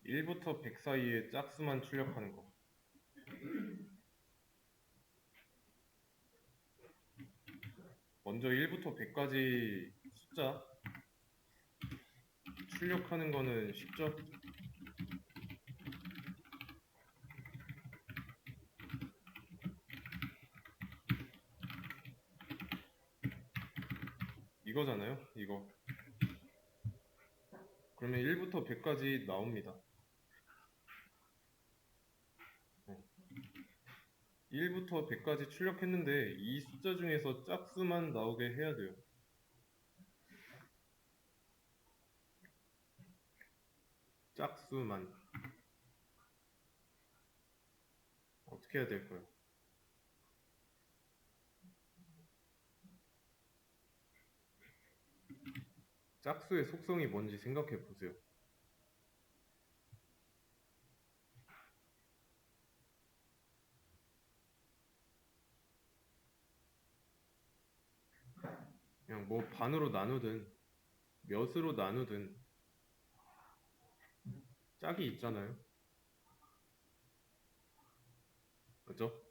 1부터 100 사이에 짝수만 출력하는 거. 먼저 1부터 100까지 숫자 출력하는 거는 쉽죠? 이거잖아요, 이거. 그러면 1부터 100까지 나옵니다. 1부터 100까지 출력했는데 이 숫자 중에서 짝수만 나오게 해야 돼요. 짝수만. 어떻게 해야 될까요? 짝수의 속성이 뭔지 생각해 보세요. 그냥 뭐 반으로 나누든 몇으로 나누든 짝이 있잖아요. 그죠?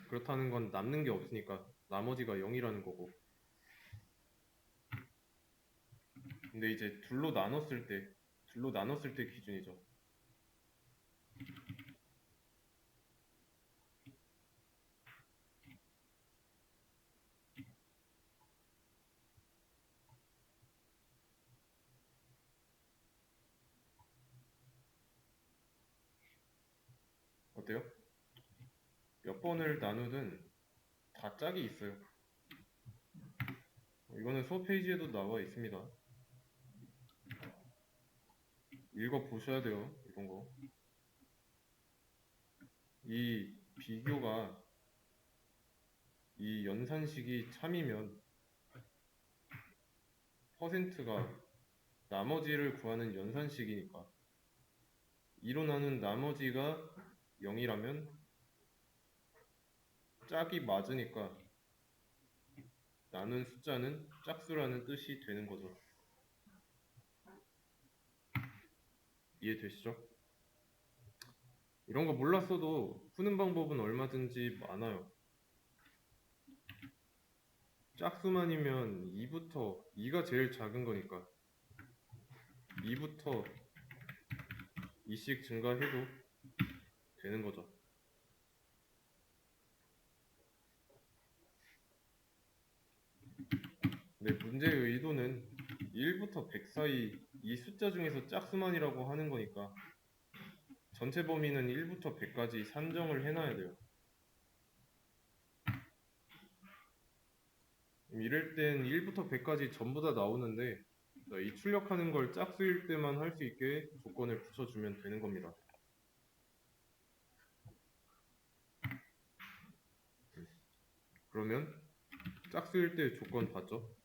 그렇다는 건 남는 게 없으니까 나머지가 0이라는 거고. 근데 이제 둘로 나눴을 때 기준이죠. 어때요? 몇 번을 나누든 다 짝이 있어요. 이거는 수업 페이지에도 나와 있습니다. 읽어 보셔야 돼요, 이런 거. 이 비교가 이 연산식이 참이면 퍼센트가 나머지를 구하는 연산식이니까 2로 나눈 나머지가 0이라면 짝이 맞으니까 나눈 숫자는 짝수라는 뜻이 되는 거죠. 이해되시죠? 이런 거 몰랐어도 푸는 방법은 얼마든지 많아요. 짝수만이면 2가 제일 작은 거니까 2부터 2씩 증가해도 되는 거죠. 근데 문제의 의도는 1부터 100 사이 이 숫자 중에서 짝수만이라고 하는 거니까 전체 범위는 1부터 100까지 산정을 해놔야 돼요. 이럴 땐 1부터 100까지 전부 다 나오는데 이 출력하는 걸 짝수일 때만 할 수 있게 조건을 붙여주면 되는 겁니다. 그러면 짝수일 때 조건 봤죠?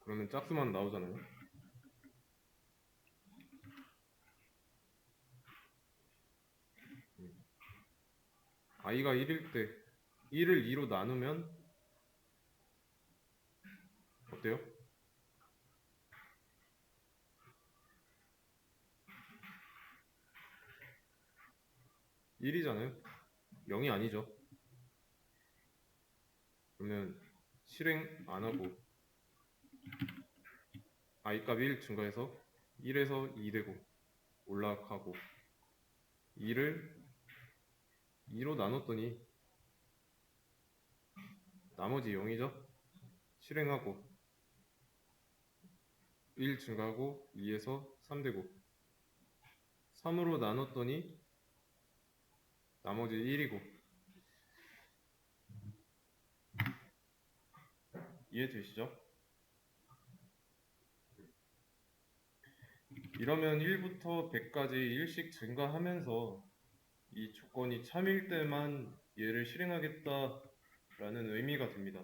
그러면 짝수만 나오잖아요. i가 1일 때 1을 2로 나누면 어때요? 1이잖아요. 0이 아니죠. 그러면 실행 안 하고 i 값 1 증가해서 1에서 2 되고 올라가고 2를 2로 나눴더니 나머지 0이죠. 실행하고 1 증가하고 2에서 3 되고 3으로 나눴더니 나머지 1이고 이해되시죠? 이러면 1부터 100까지 1씩 증가하면서 이 조건이 참일 때만 얘를 실행하겠다라는 의미가 됩니다.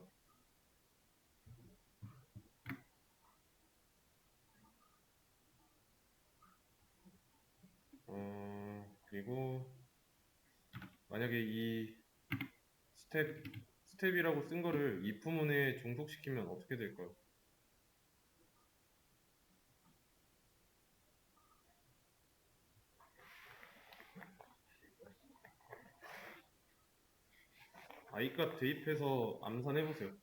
그리고 만약에 이 스텝이라고 쓴 거를 if문에 종속시키면 어떻게 될까요? i값 대입해서 암산해보세요.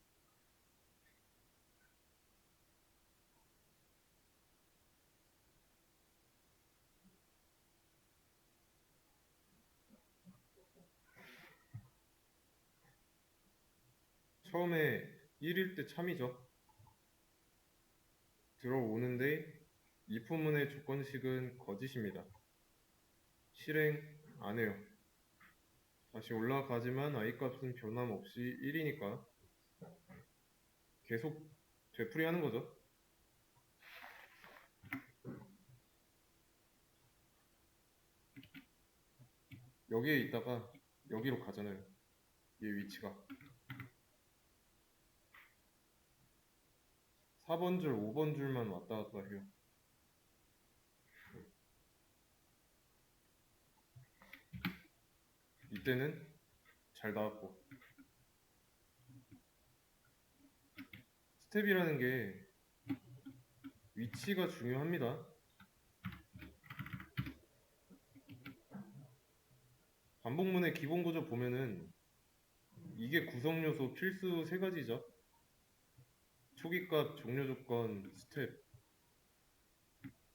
처음에 1일 때 참이죠. 들어오는데 if문의 조건식은 거짓입니다. 실행 안 해요. 다시 올라가지만 i값은 변함없이 1이니까 계속 되풀이하는 거죠. 여기에 있다가 여기로 가잖아요. 이 위치가 4번 줄, 5번 줄만 왔다 갔다 해요. 이때는 잘 나왔고, 스텝이라는 게 위치가 중요합니다. 반복문의 기본 구조 보면은 이게 구성 요소 필수 세 가지죠. 초기값, 종료 조건, 스텝,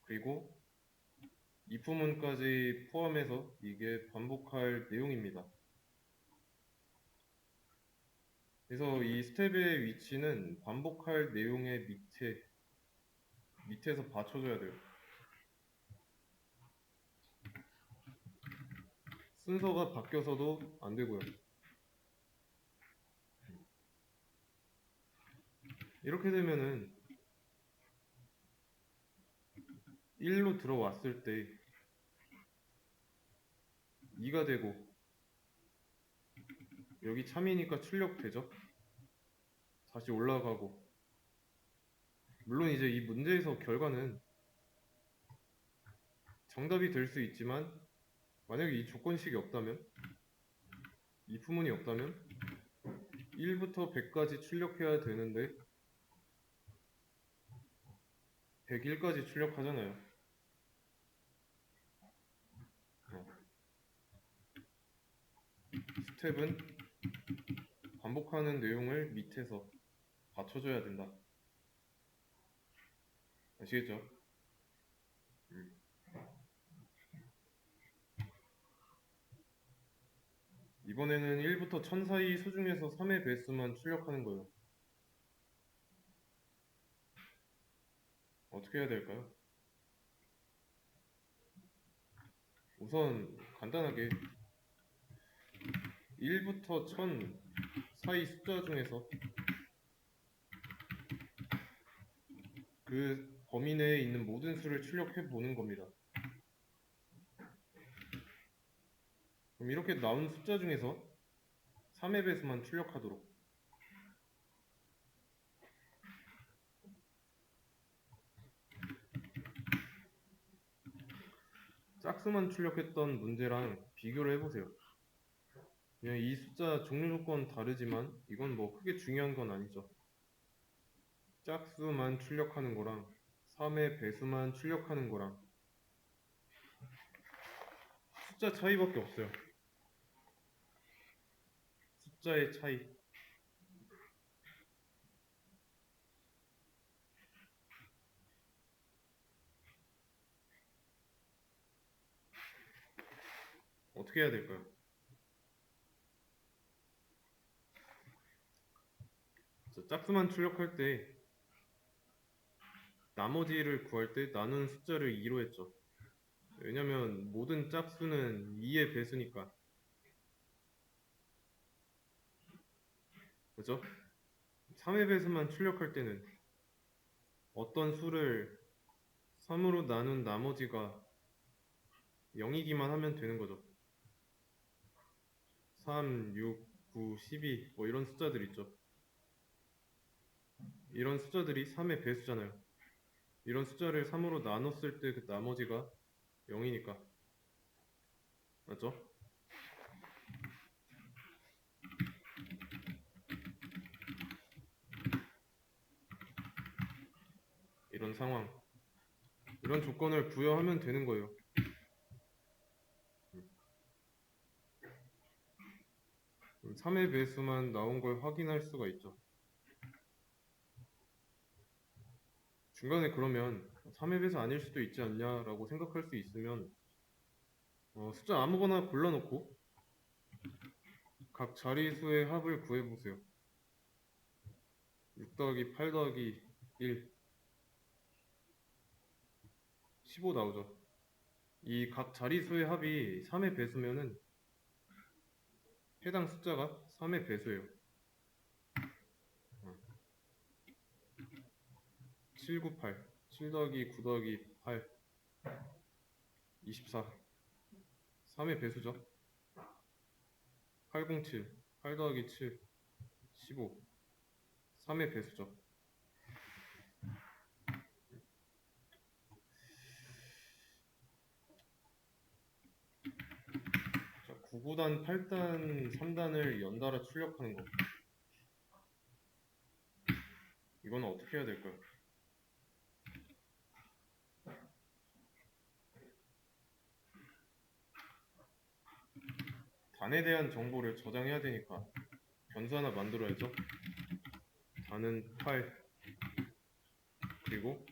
그리고 if문까지 포함해서 이게 반복할 내용입니다. 그래서 이 스텝의 위치는 반복할 내용의 밑에서 받쳐줘야 돼요. 순서가 바뀌어서도 안 되고요. 이렇게 되면은 1로 들어왔을 때 2가 되고 여기 참이니까 출력되죠. 다시 올라가고 물론 이제 이 문제에서 결과는 정답이 될 수 있지만 만약에 이 조건식이 없다면 if문이 없다면 1부터 100까지 출력해야 되는데 101까지 출력하잖아요. 스텝은 반복하는 내용을 밑에서 받쳐줘야 된다. 아시겠죠? 이번에는 1부터 1000 사이 수 중에서 3의 배수만 출력하는 거예요. 어떻게 해야 될까요? 우선 간단하게 1부터 1000 사이 숫자 중에서 그 범위 내에 있는 모든 수를 출력해 보는 겁니다. 그럼 이렇게 나온 숫자 중에서 3의 배수만 출력하도록. 짝수만 출력했던 문제랑 비교를 해보세요. 그냥 이 숫자 종료 조건 다르지만 이건 뭐 크게 중요한 건 아니죠. 짝수만 출력하는 거랑 3의 배수만 출력하는 거랑 숫자 차이밖에 없어요. 숫자의 차이. 어떻게 해야 될까요? 짝수만 출력할 때 나머지를 구할 때 나눈 숫자를 2로 했죠. 왜냐면 모든 짝수는 2의 배수니까. 그죠? 3의 배수만 출력할 때는 어떤 수를 3으로 나눈 나머지가 0이기만 하면 되는 거죠. 3, 6, 9, 12 뭐 이런 숫자들 있죠. 이런 숫자들이 3의 배수잖아요. 이런 숫자를 3으로 나눴을 때 그 나머지가 0이니까. 맞죠? 있던 상황, 이런 조건을 부여하면 되는 거예요. 3의 배수만 나온 걸 확인할 수가 있죠. 중간에 그러면 3의 배수 아닐 수도 있지 않냐라고 생각할 수 있으면 숫자 아무거나 골라놓고 각 자리수의 합을 구해보세요. 6 더하기 8 더하기 1, 15 나오죠. 이 각 자리수의 합이 3의 배수면은 해당 숫자가 3의 배수예요. 798, 7 더하기 9 더하기 8, 24, 3의 배수죠. 807, 8 더하기 7, 15, 3의 배수죠. 자, 9구단, 8단, 3단을 연달아 출력하는 거. 이건 어떻게 해야 될까요? 단에 대한 정보를 저장해야 되니까 변수 하나 만들어야죠. 단은 8, 그리고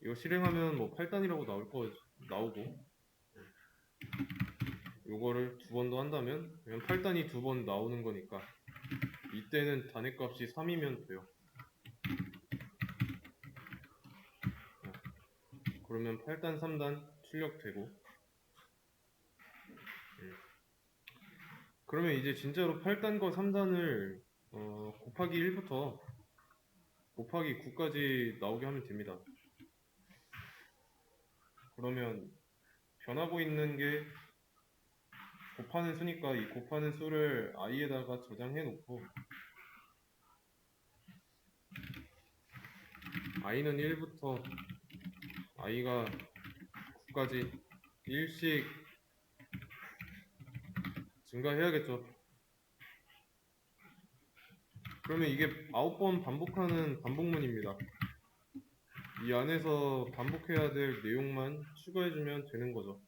이거 실행하면 뭐 8단이라고 나오고, 요거를 두 번 더 한다면 그냥 8단이 두 번 나오는 거니까 이때는 단의 값이 3이면 돼요. 그러면 8단, 3단 출력되고, 그러면 이제 진짜로 8단과 3단을 곱하기 1부터 곱하기 9까지 나오게 하면 됩니다. 그러면 변하고 있는 게 곱하는 수니까 이 곱하는 수를 i에다가 저장해 놓고 i는 1부터 i가 9까지 1씩 증가해야겠죠. 그러면 이게 9번 반복하는 반복문입니다. 이 안에서 반복해야 될 내용만 추가해주면 되는 거죠.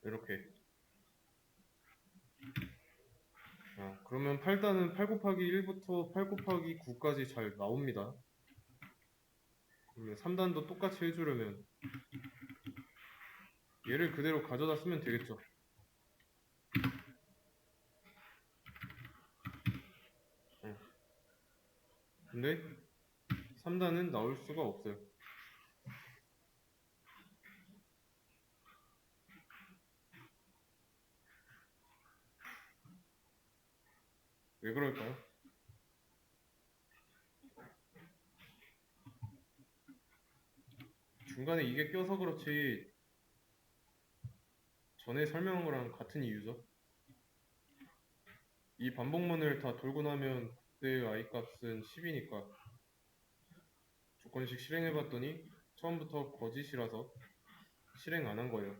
이렇게. 그러면 8단은 8 곱하기 1부터 8 곱하기 9까지 잘 나옵니다. 그러면 3단도 똑같이 해주려면 얘를 그대로 가져다 쓰면 되겠죠. 근데 3단은 나올 수가 없어요. 왜 그럴까요? 중간에 이게 껴서 그렇지 전에 설명한 거랑 같은 이유죠. 이 반복문을 다 돌고 나면 그때의 i 값은 10이니까 조건식 실행해봤더니 처음부터 거짓이라서 실행 안 한 거예요.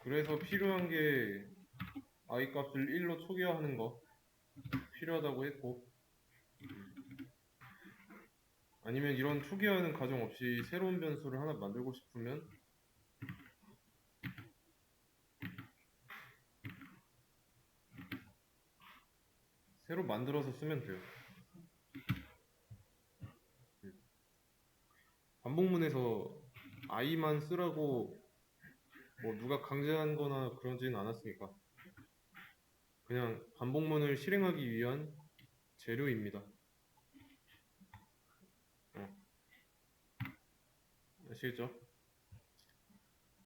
그래서 필요한 게 i 값을 1로 초기화하는 거 필요하다고 했고, 아니면 이런 초기화하는 과정 없이 새로운 변수를 하나 만들고 싶으면 새로 만들어서 쓰면 돼요. 반복문에서 i만 쓰라고 뭐 누가 강제한 거나 그러지는 않았으니까 그냥 반복문을 실행하기 위한 재료입니다. 아시겠죠?